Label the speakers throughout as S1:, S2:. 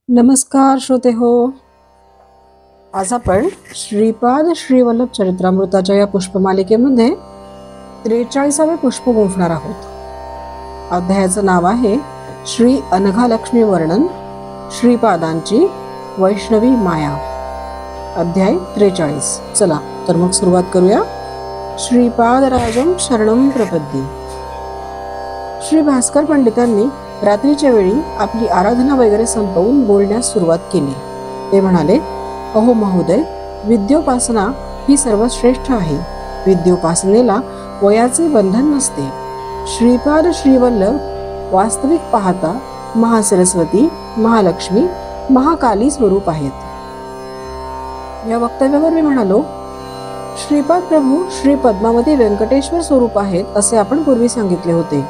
S1: नमस्कार श्रोते हो. आज आपण श्रीपाद श्रीवल्लभ चरित्रामृताच्या या पुष्पमालिकेमध्ये 43वे पुष्प गुंफणार आहोत. अध्यायाचं नाव आहे श्री अनघालक्ष्मी वर्णन, श्रीपादांची वैष्णवी माया. अध्याय 43. चला तर मग सुरुवात करूया. श्रीपादराजं शरणं प्रपद्ये. श्री भास्कर पंडितांनी रात्रीच्या वेळी आपली आराधना वगैरे संपवून बोलण्यास सुरुवात केली. ते म्हणाले, अहो महोदय, विद्योपासना ही सर्वश्रेष्ठ आहे. विद्योपासनेला वयाचे बंधन नसते. श्रीपाद श्रीवल्लभ वास्तविक पाहता महासरस्वती, महालक्ष्मी, महाकाली स्वरूप आहेत. या वक्तव्यावर मी म्हणालो, श्रीपाद प्रभू श्री पद्मावती व्यंकटेश्वर स्वरूप आहेत असे आपण पूर्वी सांगितले होते.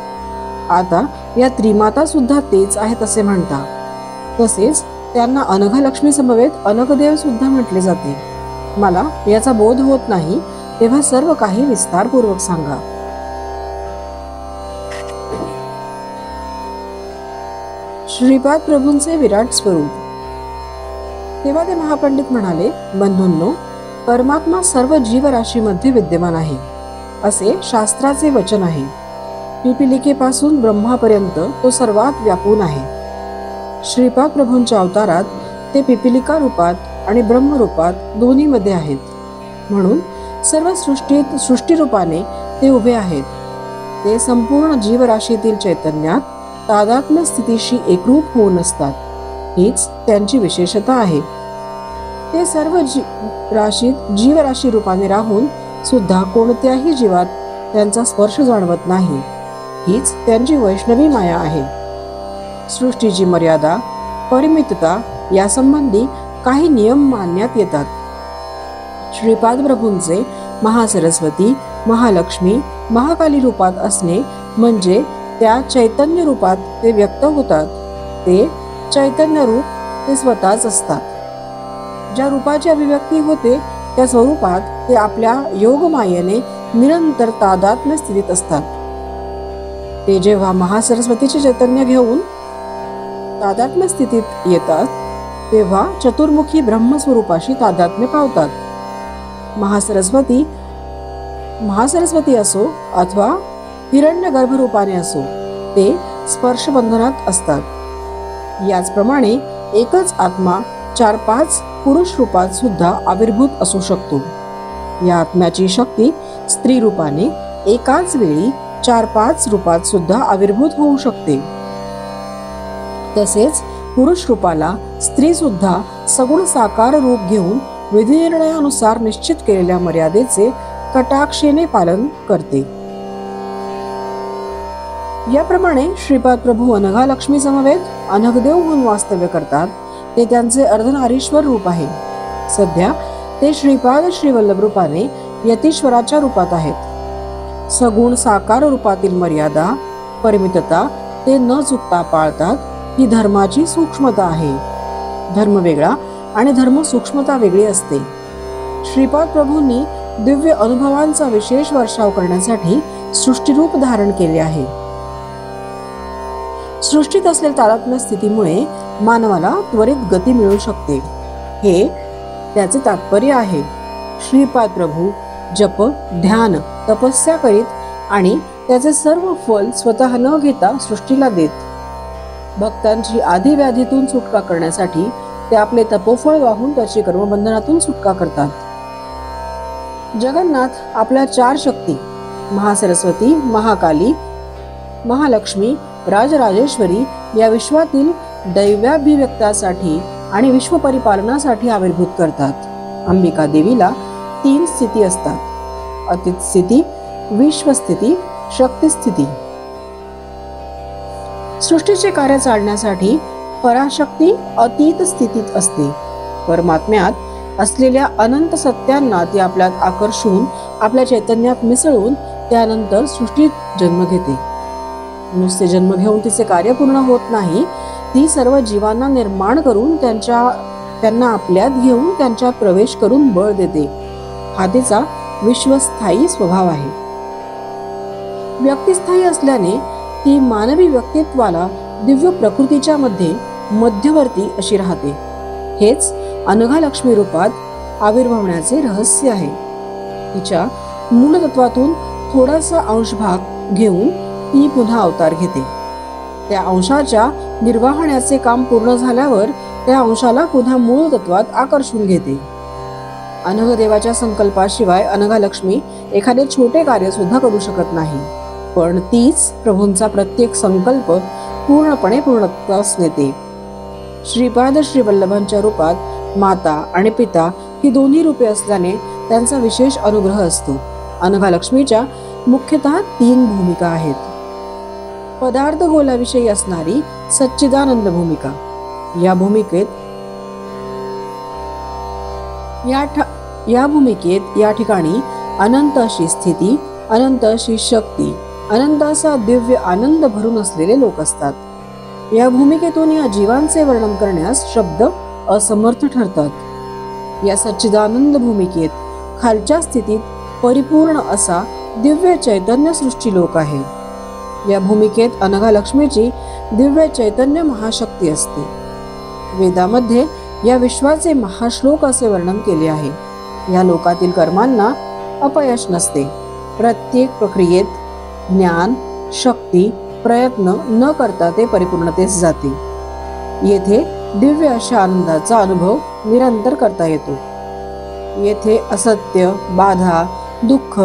S1: आता या त्रिमाता सुद्धा तेच आहेत असे म्हणता. तसेच त्यांना अनघालक्ष्मी समवेत अनघदेव सुद्धा म्हटले जाते. मला याचा बोध होत नाही, तेव्हा सर्व काही विस्तारपूर्वक सांगा. श्रीपाद प्रभूंचे विराट स्वरूप. तेव्हा ते महापंडित म्हणाले, बंधूंनो, परमात्मा सर्व जीवराशीमध्ये विद्यमान आहे असे शास्त्राचे वचन आहे. पिपिलिकेपासून ब्रह्मापर्यंत तो सर्वात व्यापून आहे. श्रीपाद प्रभूंच्या अवतारात ते पिपिलिका रूपात आणि ब्रह्मरूपात दोन्हीमध्ये आहेत. म्हणून सर्व सृष्टीत सृष्टीरूपाने ते उभे आहेत. ते संपूर्ण जीवराशीतील चैतन्यात तादात्म्य स्थितीशी एकरूप होऊन असतात. हीच त्यांची विशेषता आहे. ते सर्व राशीत जीवराशी रूपाने राहून सुद्धा कोणत्याही जीवात त्यांचा स्पर्श जाणवत नाही. हीच त्यांची वैष्णवी माया आहे. सृष्टीची मर्यादा, परिमितता यासंबंधी काही नियम मानण्यात येतात. श्रीपाद प्रभूंचे महासरस्वती, महालक्ष्मी, महाकाली रूपात असणे म्हणजे त्या चैतन्य रूपात ते व्यक्त होतात. ते चैतन्य रूप ते स्वतःच असतात. ज्या रूपाची अभिव्यक्ती होते त्या स्वरूपात ते आपल्या योगमायेने निरंतर तादात्म्य स्थितीत असतात. ते जेव्हा महासरस्वतीचे चैतन्य घेऊन तादात्म्य स्थितीत येतात तेव्हा चतुर्मुखी ब्रह्मस्वरूपाशी तादात्म्य पावतात. महासरस्वती असो अथवा हिरण्यगर्भ रूपाने असो, ते स्पर्शबंधनात असतात. याचप्रमाणे एकच आत्मा 4-5 पुरुष रूपात सुद्धा आविर्भूत असू शकतो. या आत्म्याची शक्ती स्त्री रूपाने एकाच वेळी 4-5 रूपात सुद्धा आविर्भूत होऊ शकते. तसेच पुरुष रूपाला स्त्री सुद्धा सगुण साकार रूप घेऊन विधिनिर्णयानुसार निश्चित केलेल्या मर्यादेचे कटाक्षेने पालन करते. याप्रमाणे श्रीपाद प्रभू अनघालक्ष्मी समवेत अनघदेव म्हणून वास्तव्य करतात. ते त्यांचे अर्धनारीश्वर रूप आहे. सध्या ते श्रीपाद श्रीवल्लभ रूपाने यतीश्वराच्या रूपात आहेत. सगुण साकार रूपातील मर्यादा, परिमितता ते न चुकता पाळतात. ही धर्माची सूक्ष्मता आहे. धर्म वेगळा आणि धर्म सूक्ष्मता वेगळी असते. श्रीपाद प्रभूंनी दिव्य अनुभवांचा विशेष वर्षाव करण्यासाठी सृष्टीरूप धारण केले आहे. सृष्टीत असलेल्या तादात्म्य स्थितीमुळे मानवाला त्वरित गती मिळू शकते. हे त्याचे तात्पर्य आहे. श्रीपाद प्रभू जप, ध्यान, तपस्या करीत आणि त्याचे सर्व फल स्वतः न घेता सृष्टीला देत. भक्तांची आधिव्याधीतून सुटका करण्यासाठी ते आपले तपोफळ वाहून त्याची कर्मबंधनातून सुटका करतात. जगन्नाथ आपल्या 4 शक्ती महासरस्वती, महाकाली, महालक्ष्मी, राजराजेश्वरी या विश्वातील दैव्याभिव्यक्तासाठी आणि विश्वपरिपालनासाठी आविर्भूत करतात. अंबिका देवीला 3 स्थिती असतात: अतीत स्थिती, विश्वस्थिती, शक्तिस्थिती. सृष्टीचे कार्य चालण्यासाठी पराशक्ती अतीत स्थितीत असते. परमात्म्यात असलेल्या अनंत सत्यांना ती आपल्यात आकर्षून आपल्या चैतन्यात मिसळून त्यानंतर सृष्टीत जन्म घेते. नुसते जन्म घेऊन तिचे कार्य पूर्ण होत नाही. ती सर्व जीवांना निर्माण करून त्यांना आपल्यात घेऊन त्यांच्यात प्रवेश करून बळ देते. हा तिचा विश्वस्थायी स्वभाव आहे. व्यक्तिस्थायी असल्याने ती मानवी व्यक्तित्वाला दिव्य प्रकृतीच्या मध्ये मध्यवर्ती अशी राहते. हेच अनघालक्ष्मी रूपात आविर्भवण्याचे रहस्य आहे. तिच्या मूलतत्वातून थोडासा अंशभाग घेऊन ती पुन्हा अवतार घेते. त्या अंशाच्या निर्वाहण्याचे काम पूर्ण झाल्यावर त्या अंशाला पुन्हा मूळ तत्वात आकर्षून घेते. अनघदेवाच्या संकल्पाशिवाय अनघालक्ष्मी एखादे छोटे कार्य सुद्धा करू शकत नाही. पण तीच प्रभूंचा प्रत्येक संकल्प पूर्णपणे पूर्णत्वास नेते. श्रीपाद श्रीवल्लभांच्या रूपात माता आणि पिता ही दोन्ही रूपे असल्याने त्यांचा विशेष अनुग्रह असतो. अनघालक्ष्मीच्या मुख्यतः 3 भूमिका आहेत. पदार्थ गोलाविषयी असणारी सच्चिदानंद भूमिका. या भूमिकेत या ठिकाणी अनंत अशी स्थिती, अनंत अशी शक्ती, अनंत असा दिव्य आनंद भरून असलेले लोक असतात. या भूमिकेतून या जीवांचे वर्णन करण्यास शब्द असमर्थ ठरतात. या सच्चिदानंद भूमिकेत खालच्या स्थितीत परिपूर्ण असा दिव्य चैतन्य सृष्टी लोक आहे. या भूमिकेत अनघालक्ष्मीची दिव्य चैतन्य महाशक्ती असते. वेदामध्ये या विश्वाचे महाश्लोक असे वर्णन केले आहे. या लोकातील कर्मांना अपयश नसते. प्रत्येक प्रक्रियेत ज्ञान, शक्ती, प्रयत्न न करता ते परिपूर्णतेस जाते. येथे दिव्य अशा आनंदाचा अनुभव निरंतर करता येतो. येथे असत्य, बाधा, दुःख,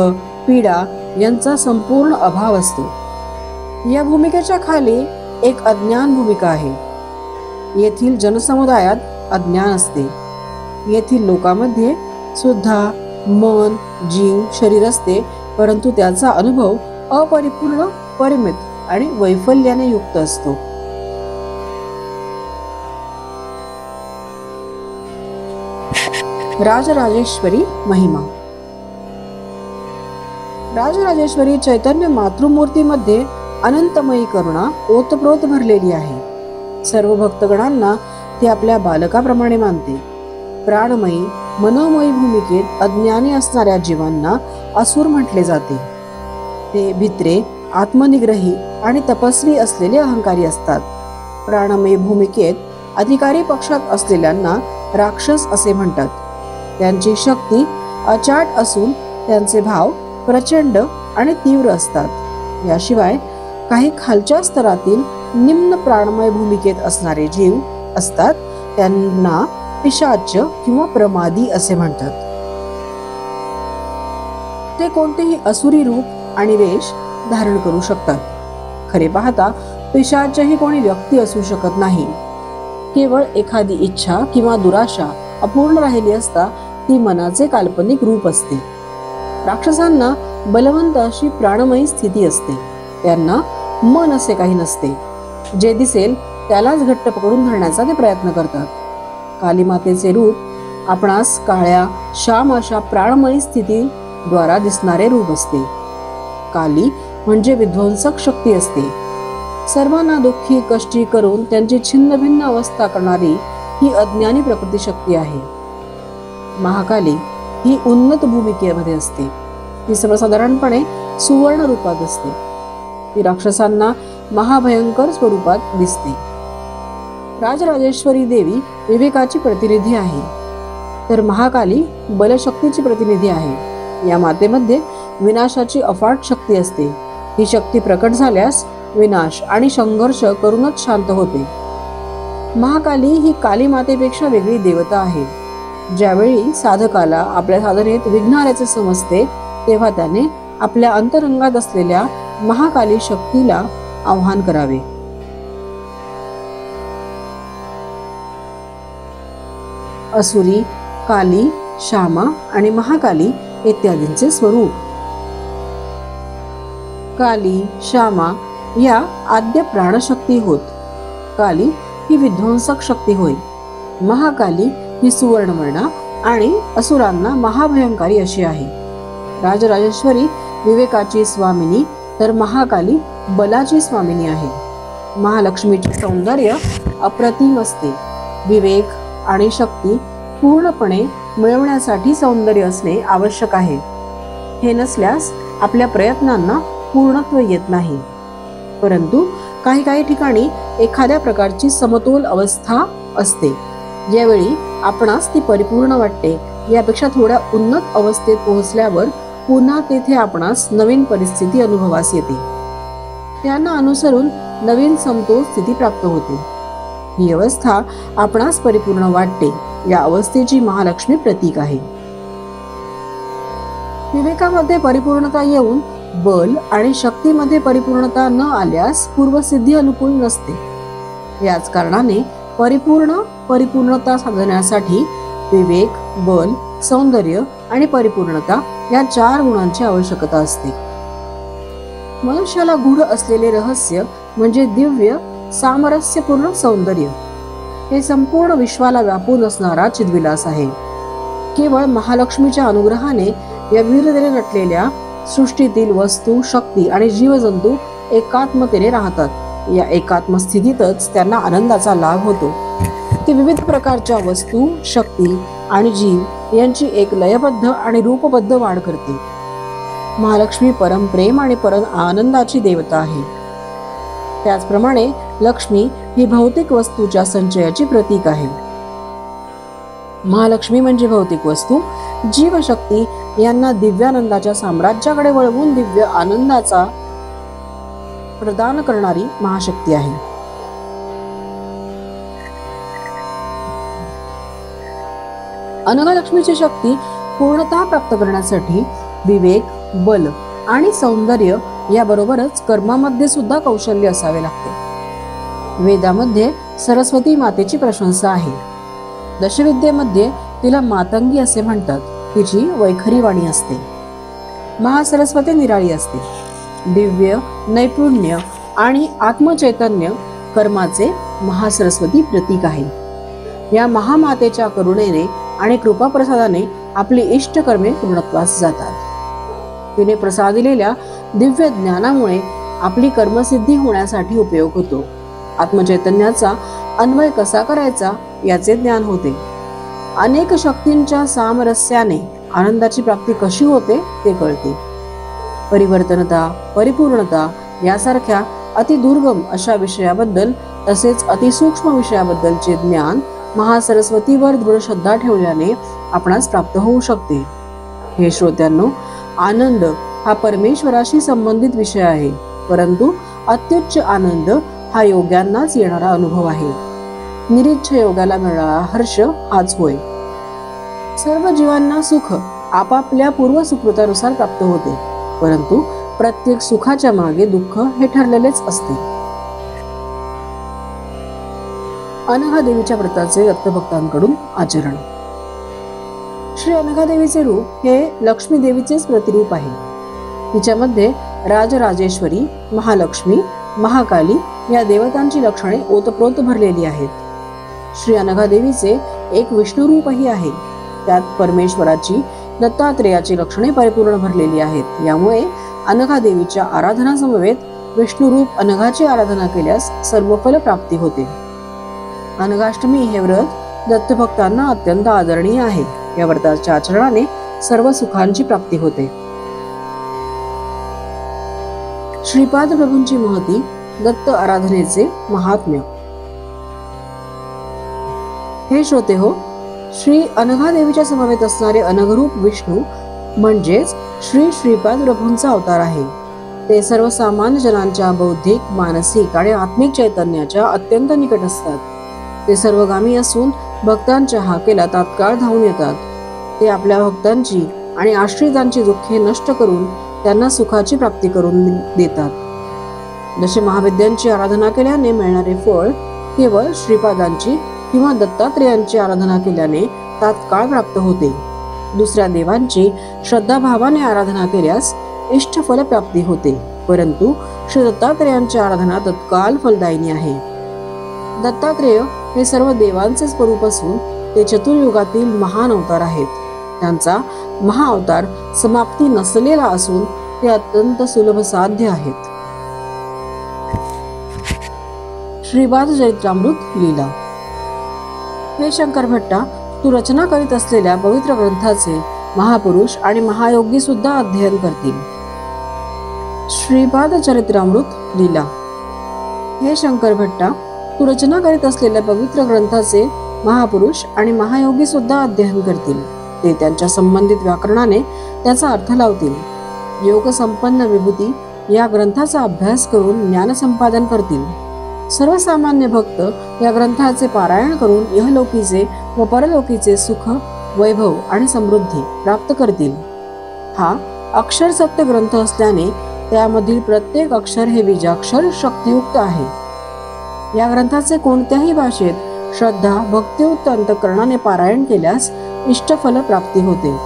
S1: पीडा यांचा संपूर्ण अभाव असतो. या भूमिकेच्या खाली एक अज्ञान भूमिका आहे. येथील जनसमुदायात अज्ञान असते. येथील लोकांमध्ये सुद्धा मन, जीव, शरीर असते, परंतु त्याचा अनुभव अपरिपूर्ण, परिमित आणि वैफल्याने युक्त असतो. राजराजेश्वरी महिमा. राजराजेश्वरी चैतन्य मातृमूर्तीमध्ये अनंतमयी करुणा ओतप्रोत भरलेली आहे. सर्व भक्तगणांना ती आपल्या बालकाप्रमाणे मानते. प्राणमयी, मनोमयी भूमिकेत अज्ञानी असणाऱ्या जीवांना असुर म्हटले जाते. ते भित्रे, आत्मनिग्रही आणि तपस्वी असलेले अहंकारी असतात. प्राणमयी भूमिकेत अधिकारी पक्षात असलेल्यांना राक्षस असे म्हणतात. त्यांची शक्ती अचाट असून त्यांचे भाव प्रचंड आणि तीव्र असतात. याशिवाय काही खालच्या स्तरातील निम्न प्राणमय भूमिकेत असणारे जीव असतात. त्यांना पिशाच किंवा प्रमादी असे म्हणतात. ते कोणतेही असुरी रूप आणि वेश धारण करू शकतात. खरे पाहता पिशाच ही कोणी व्यक्ती असू शकत नाही. केवळ एखादी इच्छा किंवा दुराशा अपूर्ण राहिली असता ती मनाचे काल्पनिक रूप असते. राक्षसांना बलवंत अशी प्राणमयी स्थिती असते. त्यांना मन असे काही नसते. जे दिसेल त्यालाच घट्ट पकडून धरण्याचा ते प्रयत्न करतात. कालीमातेचे रूप आपणास काळ्या, श्याम अशा प्राणमयी स्थितीद्वारा दिसणारे रूप असते. काली म्हणजे विध्वंसक शक्ती असते. सर्वांना दुःखी, कष्टी करून त्यांची छिन्न भिन्न अवस्था करणारी ही अज्ञानी प्रकृती शक्ती आहे. महाकाली ही उन्नत भूमिकेमध्ये असते. ती सर्वसाधारणपणे सुवर्ण रूपात असते. ती राक्षसांना महाभयंकर स्वरूपात दिसते. राजराजेश्वरी देवी विवेकाची प्रतिनिधी आहे, तर महाकाली बलशक्तीची प्रतिनिधी आहे. या मातेमध्ये विनाशाची अफाट शक्ती असते. ही शक्ती प्रकट झाल्यास विनाश आणि संघर्ष करूनच शांत होते. महाकाली ही काली मातेपेक्षा वेगळी देवता आहे. ज्यावेळी साधकाला आपल्या साधनेत विघ्न आल्याचे समजते तेव्हा त्याने आपल्या अंतरंगात असलेल्या महाकाली शक्तीला आवाहन करावे. असुरी, काली, श्यामा आणि महाकाली इत्यादींचे स्वरूप. काली, श्यामा या आद्य प्राणशक्ती होत. काली ही विध्वंसक शक्ती होय. महाकाली ही सुवर्णवर्णा आणि असुरांना महाभयंकारी अशी आहे. राजराजेश्वरी विवेकाची स्वामिनी, तर महाकाली बलाची स्वामिनी आहे. महालक्ष्मीचे सौंदर्य अप्रतिम असते. विवेक आणि शक्ती पूर्णपणे मिळवण्यासाठी सौंदर्य असणे आवश्यक आहे. हे नसल्यास आपल्या प्रयत्नांना पूर्णत्व येत नाही. परंतु काही ठिकाणी एखाद्या प्रकारची समतोल अवस्था असते, ज्यावेळी आपणास ती परिपूर्ण वाटते. यापेक्षा थोड्या उन्नत अवस्थेत पोहोचल्यावर पुन्हा तेथे आपणास नवीन परिस्थिती अनुभवास येते. त्यांना अनुसरून नवीन समतोल स्थिती प्राप्त होते. ही अवस्था आपणास परिपूर्ण वाटते. या अवस्थेची महालक्ष्मी प्रतीक आहे. विवेकामध्ये परिपूर्णता येऊन बल आणि शक्तीमध्ये परिपूर्णता न आल्यास पूर्वसिद्धी अनुकूल नसते. याच कारणाने परिपूर्णता साधण्यासाठी विवेक, बल, सौंदर्य आणि परिपूर्णता या 4 गुणांची आवश्यकता असते. मनुष्याला गूढ असलेले रहस्य म्हणजे दिव्य सामरस्यपूर्ण सौंदर्य. हे संपूर्ण विश्वाला व्यापून असणारा चिद्विलास आहे. केवळ महालक्ष्मीच्या अनुग्रहाने या विविधतेने नटलेल्या सृष्टीतील वस्तू, शक्ती आणि जीवजंतू एकात्मतेने राहतात. या एकात्म स्थितीतच त्यांना आनंदाचा लाभ होतो. ते विविध प्रकारच्या वस्तू, शक्ती आणि जीव यांची एक लयबद्ध आणि रूपबद्ध वाढ करते. महालक्ष्मी परम प्रेम आणि परम आनंदाची देवता आहे. त्याचप्रमाणे लक्ष्मी ही भौतिक वस्तूच्या संचयाची प्रतीक आहे. महालक्ष्मी म्हणजे भौतिक वस्तू, जीवशक्ती यांना दिव्यानंदाच्या साम्राज्याकडे वळवून दिव्य आनंदाचा प्रदान करणारी महाशक्ती आहे. अनघलक्ष्मीची शक्ती पूर्णता प्राप्त करण्यासाठी विवेक, बल आणि सौंदर्य याबरोबरच कर्मामध्ये सुद्धा कौशल्य असावे लागते. वेदामध्ये सरस्वती मातेची प्रशंसा आहे. दशविद्येमध्ये तिला मातंगी असे म्हणतात. तिची वैखरी वाणी असते. महासरस्वती निराळी असते. दिव्य नैपुण्य आणि आत्मचैतन्य कर्माचे महासरस्वती प्रतीक आहे. या महामातेच्या करुणेने आणि कृपाप्रसादाने आपली इष्ट कर्मे पूर्णत्वास जातात. तिने प्रसादिलेल्या दिव्य ज्ञानामुळे आपली कर्मसिद्धी होण्यासाठी उपयोग होतो. आत्मचैतन्याचा अन्वय कसा करायचा याचे ज्ञान होते. अनेक शक्तींच्या सामरस्याने आनंदाची प्राप्ती कशी होते ते कळते. परिवर्तनता, परिपूर्णता यासारख्या अतिदुर्गम अशा विषयाबद्दल तसेच अतिसूक्ष्म विषयाबद्दलचे ज्ञान महासरस्वतीवर दृढ श्रद्धा ठेवल्याने आपणास प्राप्त होऊ शकते. हे श्रोत्यांनो, आनंद हा परमेश्वराशी संबंधित विषय आहे, परंतु अत्युच्च आनंद हा योग्यांनाच येणारा अनुभव आहे. निरीच्छ योगाला मिळणारा हर्ष हाच होय. सर्व जीवांना सुख आपापल्या पूर्व सुकृतानुसार प्राप्त होते, परंतु प्रत्येक सुखाच्या मागे दुःख हे ठरलेलेच असते. अनघा देवीच्या व्रताचे दत्तभक्तांकडून आचरण. श्री अनघा देवीचे रूप हे लक्ष्मी देवीचेच प्रतिरूप आहे. तिच्यामध्ये राजराजेश्वरी, महालक्ष्मी, महाकाली या देवतांची लक्षणे ओतप्रोत भरलेली आहेत. श्री अनघा देवीचे एक विष्णू रूपही आहे. त्यात परमेश्वराची, दत्तात्रेयाची लक्षणे परिपूर्ण भरलेली आहेत. यामुळे अनघा देवीच्या आराधना समवेत विष्णू रूप अनघाची आराधना केल्यास सर्व फल प्राप्ती होते. अनघाष्टमी हे व्रत दत्तभक्तांना अत्यंत आदरणीय आहे. या व्रताच्या आचरणाने सर्व सुखांची प्राप्ती होते. श्रीपाद प्रभूंची महती, दत्त आराधनेचे महात्म्य. हे श्रोते हो, श्री अनघा देवीच्या समवेत असणारे अनघरूप विष्णू म्हणजेच श्री श्रीपाद प्रभूंचा अवतार आहे. ते सर्वसामान्य जनांच्या बौद्धिक, मानसिक आणि आत्मिक चैतन्याच्या अत्यंत निकट असतात. ते सर्वगामी असून भक्तांच्या हाकेला तात्काळ धावून येतात. ते आपल्या भक्तांची आणि आश्रितांची दुःखे नष्ट करून त्यांना सुखाची प्राप्ती करून देतात. जसे महाविद्यांची आराधना केल्याने मिळणारे फळ केवळ श्रीपादांची किंवा दत्तात्रेयांची आराधना केल्याने तात्काळ प्राप्त होते. दुसऱ्या देवांची श्रद्धाभावाने आराधना केल्यास इष्ट फल प्राप्ती होते, परंतु श्री दत्तात्रेयांची आराधना तत्काल फलदायिनी आहे. दत्तात्रेय हे सर्व देवांचे स्वरूप असून ते चतुर्युगातील महान अवतार आहेत. त्यांचा महाअवतार समाप्ती नसलेला असून ते अत्यंत सुलभ साध्य आहेत. श्रीपाद चरित्रामृत लीला. हे शंकर भट्टा, तू रचना करीत असलेल्या पवित्र ग्रंथाचे महापुरुष आणि महायोगी सुद्धा अध्ययन करतील. श्रीपाद चरित्रामृत लीला. हे शंकर भट्टा, तू रचना करीत असलेल्या पवित्र ग्रंथाचे महापुरुष आणि महायोगी सुद्धा अध्ययन करतील. ते त्यांच्या संबंधित व्याकरणाने त्याचा अर्थ लावतील. योग संपन्न विभूती या ग्रंथाचा अभ्यास करून ज्ञान संपादन करतील. सर्वसामान्य भक्त या ग्रंथाचे पारायण करून इहलोकीचे व परलोकीचे सुख, वैभव आणि समृद्धी प्राप्त करतील. हा अक्षर सत्य ग्रंथ असल्याने त्यामधील प्रत्येक अक्षर हे बीजाक्षर शक्तियुक्त आहे. या ग्रंथाचे कोणत्याही भाषेत श्रद्धा भक्तियुक्त अंतःकरणाने पारायण केल्यास इष्टफल प्राप्ती होते.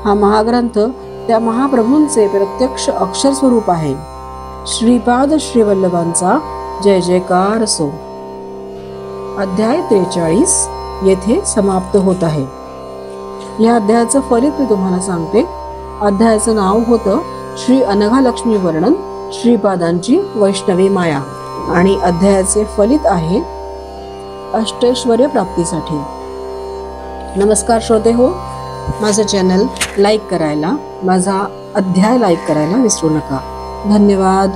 S1: हा महाग्रंथ त्या महाप्रभूंचे प्रत्यक्ष अक्षर स्वरूप आहे. श्रीपाद श्रीवल्लभांचा जय जयकार असो. अध्याय 43 येथे समाप्त होत आहे. या अध्यायाचं फलित मी तुम्हाला सांगते. अध्यायाचं नाव होतं श्री अनघालक्ष्मी वर्णन, श्रीपादांची वैष्णवी माया, आणि अध्यायाचे फलित आहे अष्टैश्वर्य प्राप्तीसाठी. नमस्कार श्रोते हो, माझं चॅनल लाईक करायला, माझा अध्याय लाईक करायला विसरू नका. धन्यवाद.